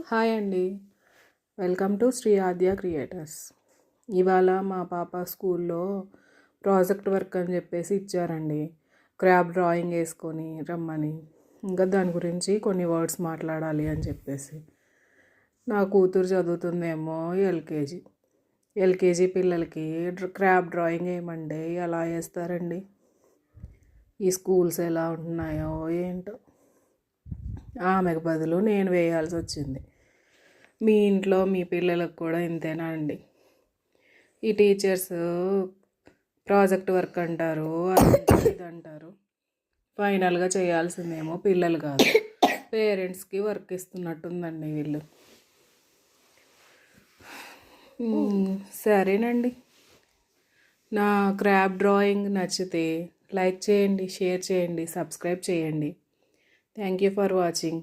Hi అండి. Welcome to Shri Aadya creators. ఇవాళ మా పాప స్కూల్లో ప్రాజెక్ట్ వర్క్ అని చెప్పేసి ఇచ్చారండి. క్రాబ్ డ్రాయింగ్ వేసుకొని రమ్మని. ఇంకా దాని గురించి కొన్ని వర్డ్స్ మాట్లాడాలి అని చెప్పేసి. నా కూతురు చదువుతుందేమో ఎల్కేజీ పిల్లలకి క్రాబ్ డ్రాయింగ్ వేయమంటే ఎలా వేస్తారండి? ఈ స్కూల్స్ ఎలా ఉంటున్నాయో ఏంటో. ఆమెకు బదులు నేను వేయాల్సి వచ్చింది. మీ ఇంట్లో మీ పిల్లలకు కూడా ఇంతేనా అండి? ఈ టీచర్స్ ప్రాజెక్ట్ వర్క్ అంటారు, ఇది అంటారు. ఫైనల్గా చేయాల్సిందేమో పిల్లలు కాదు, పేరెంట్స్కి వర్క్ ఇస్తున్నట్టుందండి వీళ్ళు. సరేనండి. నా క్రాఫ్ట్ డ్రాయింగ్ నచ్చితే లైక్ చేయండి, షేర్ చేయండి, సబ్స్క్రైబ్ చేయండి. Thank you for watching.